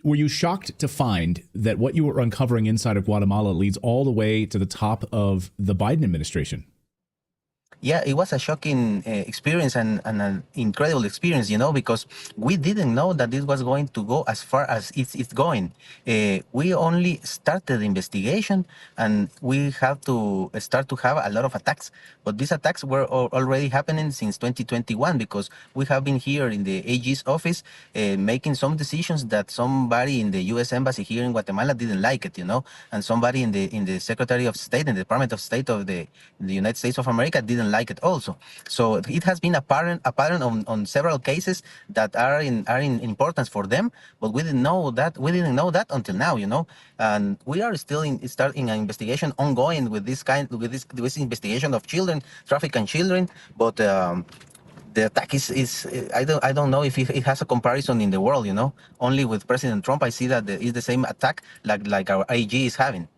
were you shocked to find that what you were uncovering inside of Guatemala leads all the way to the top of the Biden administration? Yeah, it was a shocking experience and an incredible experience, because we didn't know that this was going to go as far as it's going. We only started the investigation and we have to start to have a lot of attacks. But these attacks were already happening since 2021 because we have been here in the AG's office making some decisions that somebody in the U.S. Embassy here in Guatemala didn't like it, and somebody in the Secretary of State, in the Department of State of the United States of America didn't like it also. So it has been a pattern on several cases that are in importance for them, but we didn't know that until now, and we are still starting an investigation ongoing with this investigation of children, trafficking children, but the attack is I don't know if it has a comparison in the world, only with President Trump I see that it's the same attack like our AG is having.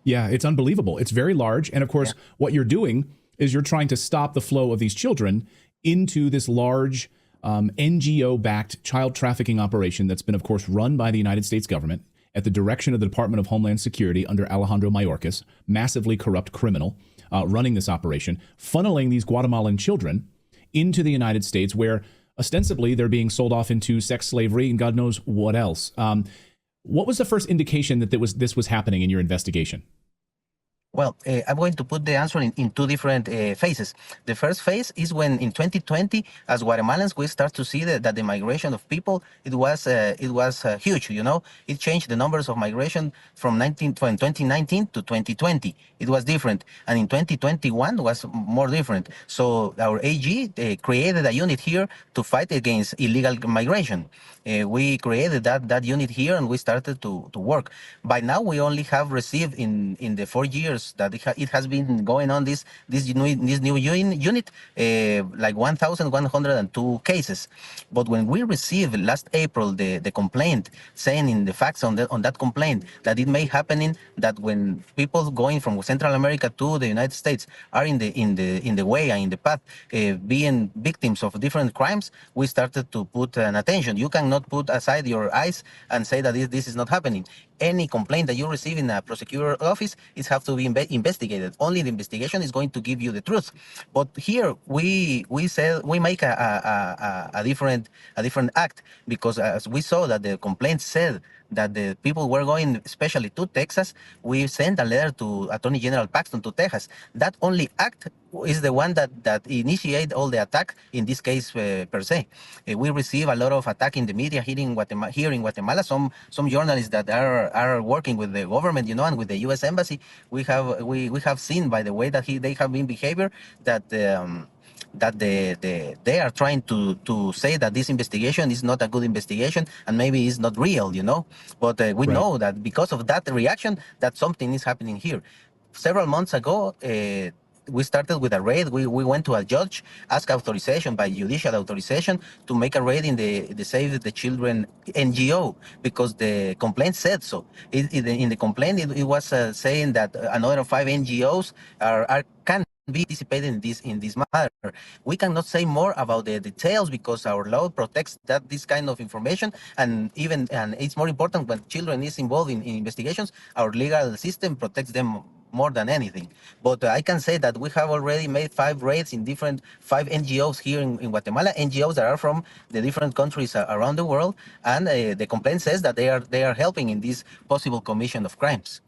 Yeah, it's unbelievable. It's very large. And of course, what you're doing is you're trying to stop the flow of these children into this large NGO-backed child trafficking operation that's been, of course, run by the United States government at the direction of the Department of Homeland Security under Alejandro Mayorkas, massively corrupt criminal, running this operation, funneling these Guatemalan children into the United States where ostensibly they're being sold off into sex slavery and God knows what else. What was the first indication that this was happening in your investigation? Well, I'm going to put the answer in two different phases. The first phase is when in 2020, as Guatemalans, we start to see that the migration of people, it was huge, It changed the numbers of migration from 2019 to 2020. It was different. And in 2021 was more different. So our AG created a unit here to fight against illegal migration. We created that unit here and we started to work. By now, we only have received in the 4 years that it has been going on this new unit like 1,102 cases. But when we received last April the complaint saying in the facts on that complaint that it may happen that when people going from Central America to the United States are in the way and in the path being victims of different crimes, we started to put an attention. You cannot put aside your eyes and say that this is not happening. Any complaint that you receive in a prosecutor office is have to be investigated. Only the investigation is going to give you the truth. But here we make a different act, because as we saw that the complaint said that the people were going especially to Texas, we sent a letter to Attorney General Paxton to Texas. That only act is the one that initiate all the attack in this case per se. We receive a lot of attack in the media here in Guatemala. Some journalists that are working with the government, and with the U.S. Embassy, we have seen by the way that they have been behavior that they are trying to say that this investigation is not a good investigation and maybe it's not real, But we know that because of that reaction, that something is happening here. Several months ago, we started with a raid. We went to a judge, asked authorization by judicial authorization to make a raid in the Save the Children NGO because the complaint said so. In the complaint, it was saying that another 5 NGOs can be participating in this matter. We cannot say more about the details because our law protects this kind of information, and it's more important when children is involved in investigations. Our legal system protects them more than anything. But I can say that we have already made 5 raids in 5 NGOs here in Guatemala, NGOs that are from the different countries around the world, and the complaint says that they are helping in this possible commission of crimes.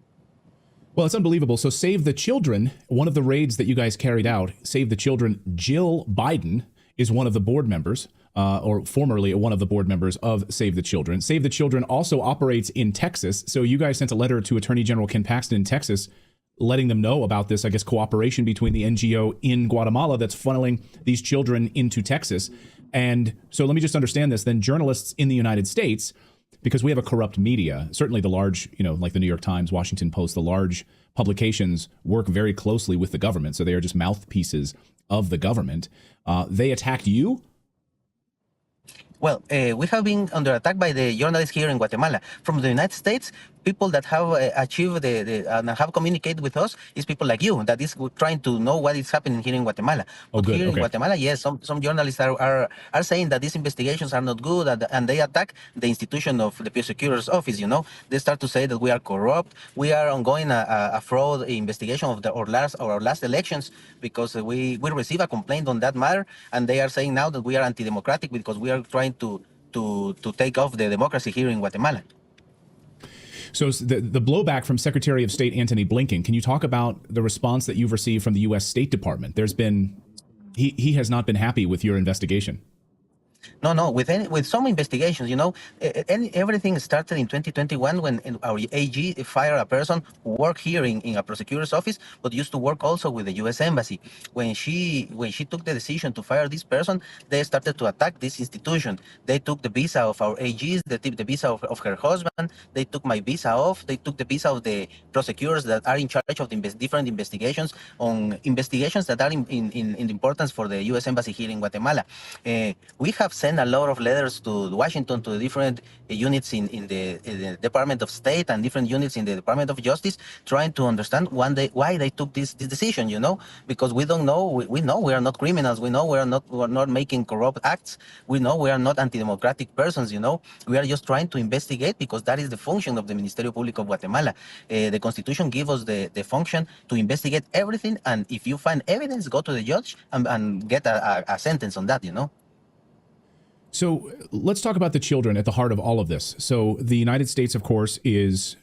Well, it's unbelievable. So Save the Children, one of the raids that you guys carried out, Save the Children, Jill Biden is one of the board members, or formerly one of the board members of Save the Children. Save the Children also operates in Texas. So you guys sent a letter to Attorney General Ken Paxton in Texas letting them know about this, I guess, cooperation between the NGO in Guatemala that's funneling these children into Texas. And so let me just understand this. Then journalists in the United States, because we have a corrupt media, certainly the large, like the New York Times, Washington Post, the large publications work very closely with the government. So they are just mouthpieces of the government. They attacked you? Well, we have been under attack by the journalists here in Guatemala. From the United States, people that have achieved and have communicated with us is people like you that is trying to know what is happening here in Guatemala. Oh, But good. here in Okay. Guatemala, yes, some journalists are saying that these investigations are not good, and they attack the institution of the prosecutor's office. They start to say that we are corrupt. We are ongoing a fraud investigation of our last elections because we receive a complaint on that matter, and they are saying now that we are anti-democratic because we are trying to take off the democracy here in Guatemala. So the blowback from Secretary of State Antony Blinken, can you talk about the response that you've received from the U.S. State Department? He has not been happy with your investigation. No. With some investigations, everything started in 2021 when our AG fired a person who worked here in a prosecutor's office, but used to work also with the U.S. Embassy. When she took the decision to fire this person, they started to attack this institution. They took the visa of our AGs, they took the visa of her husband, they took my visa off, they took the visa of the prosecutors that are in charge of the different investigations on investigations that are in importance for the U.S. Embassy here in Guatemala. We have sent a lot of letters to Washington, to the different units in the Department of State and different units in the Department of Justice, trying to understand why they took this decision, because we don't know. We know we are not criminals. We know we are not making corrupt acts. We know we are not anti-democratic persons, We are just trying to investigate because that is the function of the Ministerio Público of Guatemala. The Constitution gives us the function to investigate everything, and if you find evidence, go to the judge and get a sentence on that, So let's talk about the children at the heart of all of this. So the United States, of course, is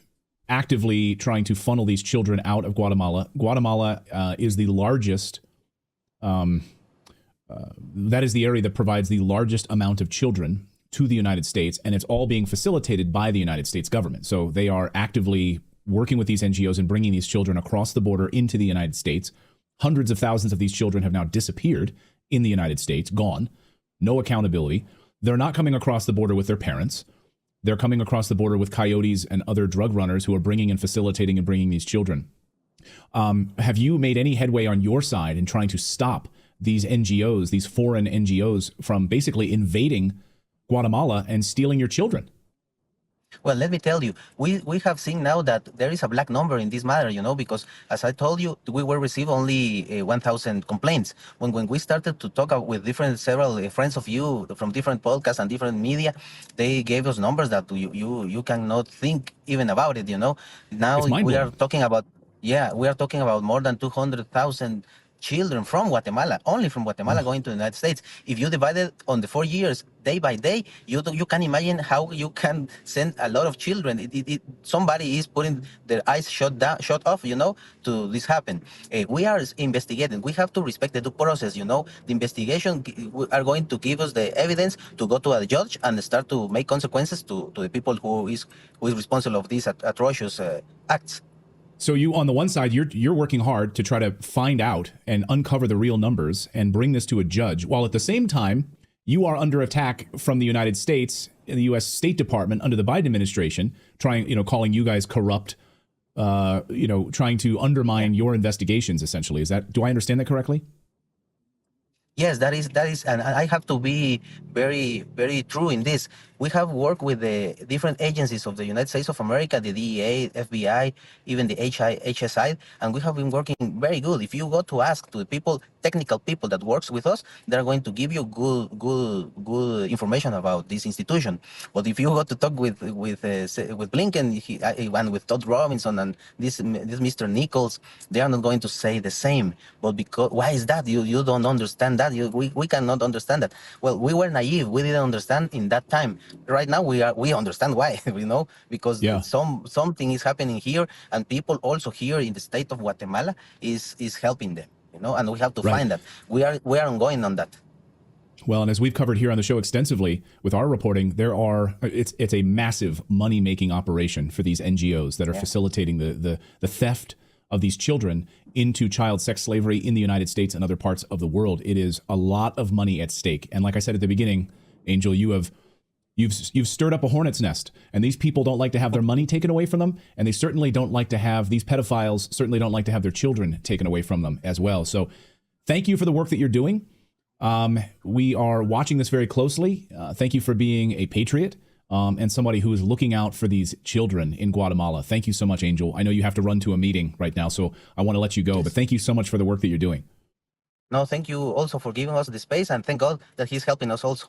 actively trying to funnel these children out of Guatemala. Guatemala is the largest, that is the area that provides the largest amount of children to the United States, and it's all being facilitated by the United States government. So they are actively working with these NGOs and bringing these children across the border into the United States. Hundreds of thousands of these children have now disappeared in the United States, gone, no accountability. They're not coming across the border with their parents. They're coming across the border with coyotes and other drug runners who are bringing and facilitating and bringing these children. Have you made any headway on your side in trying to stop these NGOs, these foreign NGOs, from basically invading Guatemala and stealing your children? Well, let me tell you, we have seen now that there is a black number in this matter, because as I told you, we will receive only 1,000 complaints. When we started to talk with several friends of you from different podcasts and different media, they gave us numbers that you cannot think even about it, Now we are talking about, more than 200,000 children from Guatemala, only from Guatemala, going to the United States. If you divide it on the 4 years, day by day, you can imagine how you can send a lot of children. Somebody is putting their eyes shut off, to this happen. We are investigating. We have to respect the due process, The investigation are going to give us the evidence to go to a judge and start to make consequences to the people who is responsible of these atrocious acts. So you, on the one side, you're working hard to try to find out and uncover the real numbers and bring this to a judge, while at the same time, you are under attack from the United States, in the U.S. State Department under the Biden administration, calling you guys corrupt, trying to undermine your investigations, essentially. Do I understand that correctly? Yes, that is, and I have to be very, very true in this. We have worked with the different agencies of the United States of America, the DEA, FBI, even the HSI, and we have been working very good. If you go to ask to the technical people that works with us, they're going to give you good information about this institution. But if you go to talk with Blinken and with Todd Robinson and this Mr. Nichols, they are not going to say the same. But why is that? You don't understand that. We cannot understand that. Well, we were naive. We didn't understand in that time. Right now we understand why, because something is happening here, and people also here in the state of Guatemala is helping them, and we have to find that. We are ongoing on that. Well, and as we've covered here on the show extensively with our reporting, it's a massive money-making operation for these NGOs that are facilitating the theft of these children into child sex slavery in the United States and other parts of the world. It is a lot of money at stake. And like I said at the beginning, Angel, You've stirred up a hornet's nest, and these people don't like to have their money taken away from them, and they certainly don't like to have, these pedophiles certainly don't like to have their children taken away from them as well. So thank you for the work that you're doing. We are watching this very closely. Thank you for being a patriot and somebody who is looking out for these children in Guatemala. Thank you so much, Angel. I know you have to run to a meeting right now, so I want to let you go, but thank you so much for the work that you're doing. No, thank you also for giving us the space, and thank God that he's helping us also.